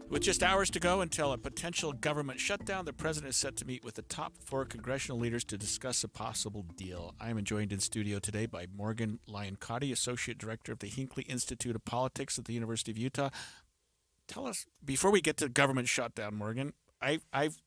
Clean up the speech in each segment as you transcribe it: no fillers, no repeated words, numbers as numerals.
With just hours to go until a potential government shutdown, the president is set to meet with the top 4 congressional leaders to discuss a possible deal. I am joined in studio today by Morgan Lyon-Cotti, Associate Director of the Hinckley Institute of Politics at the University of Utah. Tell us, before we get to government shutdown, Morgan, I've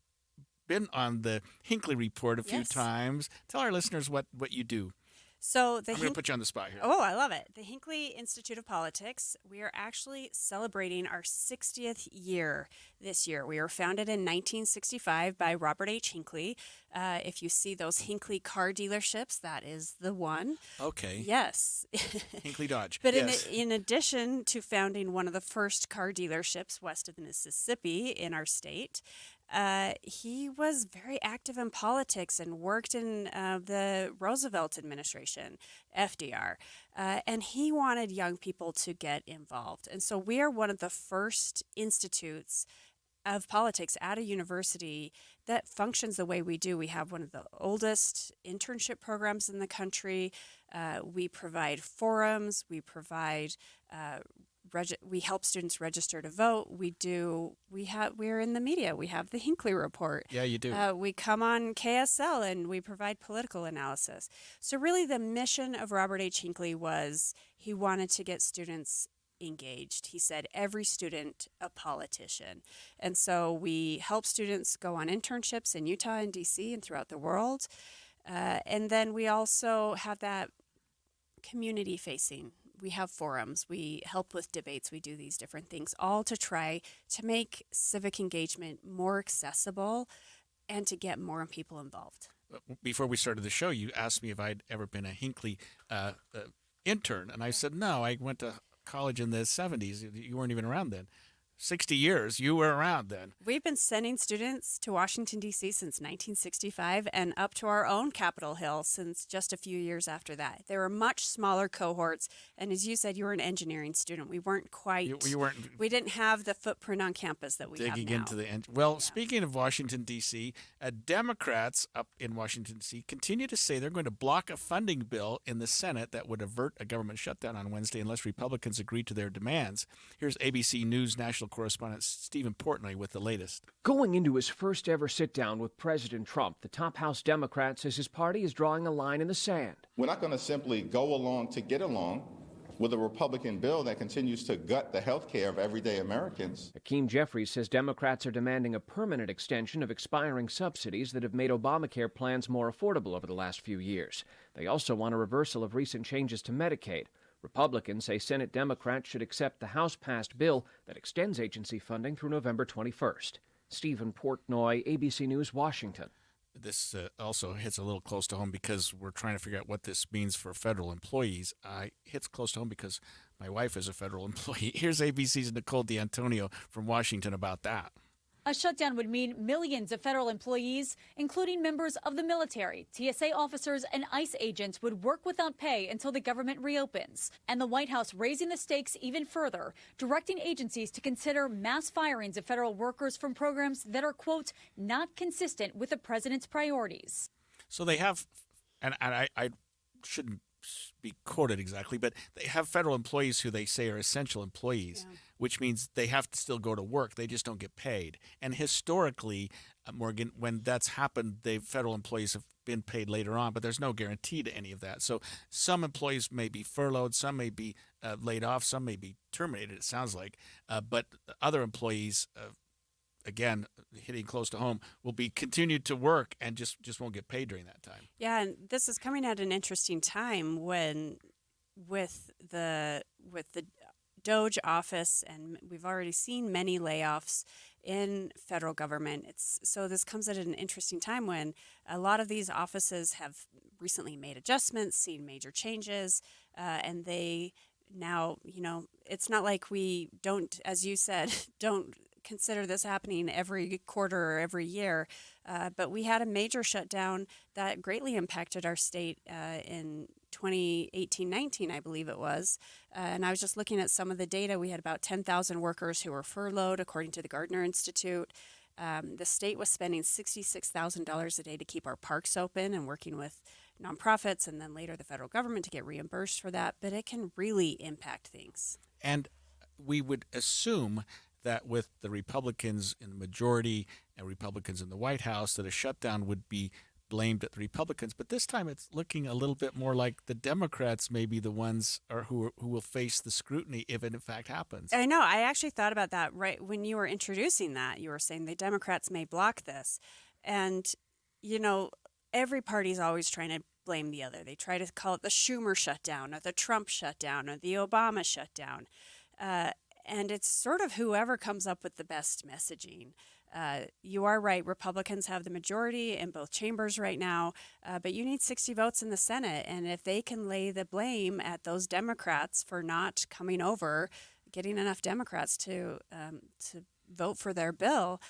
been on the Hinckley Report a few times. Tell our listeners what you do. So I'm going to put you on the spot here. Oh, I love it. The Hinckley Institute of Politics, we are actually celebrating our 60th year this year. We were founded in 1965 by Robert H. Hinckley. If you see those Hinckley car dealerships, that is the one. Okay. Yes. Hinckley Dodge. But yes. in addition to founding one of the first car dealerships west of the Mississippi in our state, he was very active in politics and worked in the Roosevelt administration, FDR, and he wanted young people to get involved. And so we are one of the first institutes of politics at a university that functions the way we do. We have one of the oldest internship programs in the country. We provide forums. We provide we help students register to vote. We're in the media. We have the Hinckley Report. Yeah, you do. We come on KSL and we provide political analysis. So really the mission of Robert H. Hinckley was he wanted to get students engaged. He said every student a politician. And so we help students go on internships in Utah and DC and throughout the world. And then we also have that community facing. We have forums, we help with debates, we do these different things, all to try to make civic engagement more accessible and to get more people involved. Before we started the show, you asked me if I'd ever been a Hinckley intern, and I said no. I went to college in the 70s. You weren't even around then. 60 years, you were around then. We've been sending students to Washington, D.C. since 1965 and up to our own Capitol Hill since just a few years after that. There were much smaller cohorts, and as you said, you were an engineering student. We weren't quite, you weren't, we didn't have the footprint on campus that we have now. Digging into the Speaking of Washington, D.C., Democrats up in Washington, D.C. continue to say they're going to block a funding bill in the Senate that would avert a government shutdown on Wednesday unless Republicans agree to their demands. Here's ABC News national correspondent Stephen Portnoy with the latest. Going into his first ever sit-down with President Trump, the top House Democrat says his party is drawing a line in the sand. We're not going to simply go along to get along with a Republican bill that continues to gut the health care of everyday Americans. Hakeem Jeffries says Democrats are demanding a permanent extension of expiring subsidies that have made Obamacare plans more affordable over the last few years. They also want a reversal of recent changes to Medicaid. Republicans say Senate Democrats should accept the House-passed bill that extends agency funding through November 21st. Stephen Portnoy, ABC News, Washington. This also hits a little close to home because we're trying to figure out what this means for federal employees. It hits close to home because my wife is a federal employee. Here's ABC's Nicole D'Antonio from Washington about that. A shutdown would mean millions of federal employees, including members of the military, TSA officers, and ICE agents would work without pay until the government reopens. And the White House raising the stakes even further, directing agencies to consider mass firings of federal workers from programs that are, quote, not consistent with the president's priorities. So they have, and I shouldn't be quoted exactly, but they have federal employees who they say are essential employees, which means they have to still go to work. They just don't get paid. And historically, Morgan, when that's happened, the federal employees have been paid later on, but there's no guarantee to any of that. So some employees may be furloughed, some may be laid off, some may be terminated, it sounds like. But other employees, again, hitting close to home, will be continued to work and just won't get paid during that time. Yeah, and this is coming at an interesting time when with the Doge office, and we've already seen many layoffs in federal government. So this comes at an interesting time when a lot of these offices have recently made adjustments, seen major changes, and they now, it's not like we don't, as you said, don't consider this happening every quarter or every year, but we had a major shutdown that greatly impacted our state in 2018-19, I believe it was. And I was just looking at some of the data. We had about 10,000 workers who were furloughed, according to the Gardner Institute. The state was spending $66,000 a day to keep our parks open and working with nonprofits, and then later the federal government to get reimbursed for that. But it can really impact things. And we would assume that with the Republicans in the majority and Republicans in the White House, that a shutdown would be blamed at the Republicans. But this time it's looking a little bit more like the Democrats may be the ones who will face the scrutiny if it in fact happens. I know. I actually thought about that right when you were introducing that. You were saying the Democrats may block this. And, every party's always trying to blame the other. They try to call it the Schumer shutdown or the Trump shutdown or the Obama shutdown. And it's sort of whoever comes up with the best messaging. You are right. Republicans have the majority in both chambers right now, but you need 60 votes in the Senate. And if they can lay the blame at those Democrats for not coming over, getting enough Democrats to vote for their bill,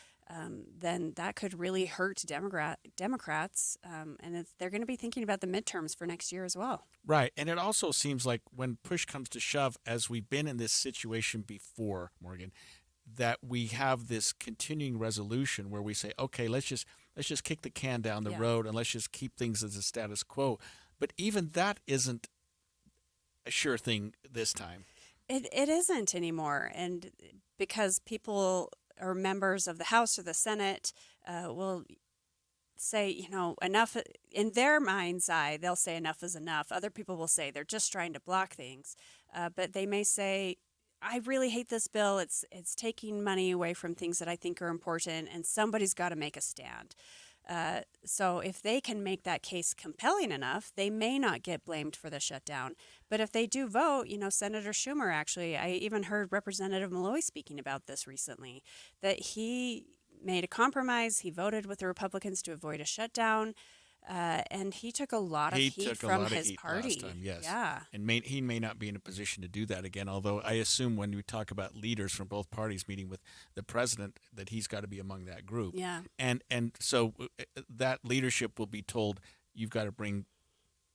then that could really hurt Democrats. And they're going to be thinking about the midterms for next year as well. Right. And it also seems like when push comes to shove, as we've been in this situation before, Morgan, that we have this continuing resolution where we say, okay, let's just kick the can down the road and let's just keep things as a status quo. But even that isn't a sure thing this time. It isn't anymore. And because people or members of the House or the Senate will say, enough. In their mind's eye, they'll say enough is enough. Other people will say they're just trying to block things. But they may say, I really hate this bill. It's taking money away from things that I think are important, and somebody's got to make a stand. So if they can make that case compelling enough, they may not get blamed for the shutdown. But if they do vote, Senator Schumer, actually, I even heard Representative Malloy speaking about this recently, that he made a compromise. He voted with the Republicans to avoid a shutdown. And he took a lot of heat from his party. Last time, yes. Yeah. And he may not be in a position to do that again, although I assume when we talk about leaders from both parties meeting with the president that he's got to be among that group. Yeah. And so that leadership will be told, you've got to bring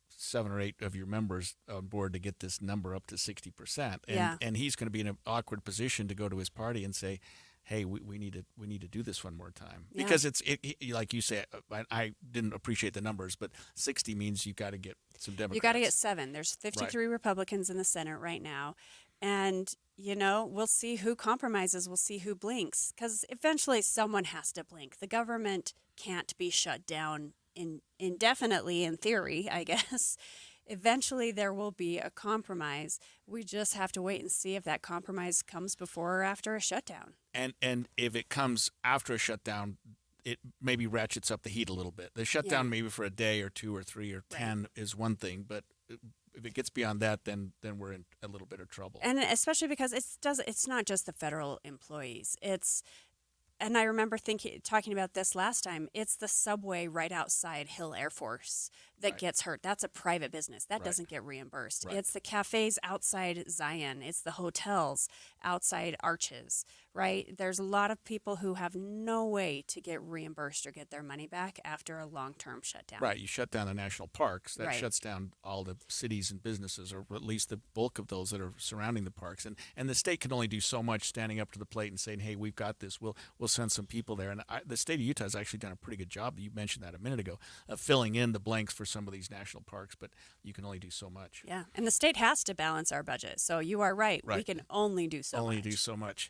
7 or 8 of your members on board to get this number up to 60%. And he's going to be in an awkward position to go to his party and say, hey, we need to do this one more time. Yeah. Because it's like you say, I didn't appreciate the numbers, but 60 means you've got to get some Democrats. You got to get 7. There's 53 Republicans in the Senate right now. And, we'll see who compromises. We'll see who blinks. Because eventually someone has to blink. The government can't be shut down indefinitely, in theory, I guess. Eventually there will be a compromise. We just have to wait and see if that compromise comes before or after a shutdown. And if it comes after a shutdown, it maybe ratchets up the heat a little bit. The shutdown maybe for a day or 2 or 3 or 10 is one thing, but if it gets beyond that, then we're in a little bit of trouble. And especially because it's not just the federal employees. And I remember talking about this last time. It's the subway right outside Hill Air Force that gets hurt. That's a private business. That doesn't get reimbursed. It's the cafes outside Zion. It's the hotels outside Arches, right? There's a lot of people who have no way to get reimbursed or get their money back after a long-term shutdown. Right. You shut down the national parks. That Right. shuts down all the cities and businesses, or at least the bulk of those that are surrounding the parks. And the state can only do so much, standing up to the plate and saying, hey, we've got this. We'll send some people there. And the state of Utah has actually done a pretty good job. You mentioned that a minute ago, of filling in the blanks for some of these national parks, but you can only do so much. Yeah. And the state has to balance our budget. So you are right. We can only do so much. Only do so much.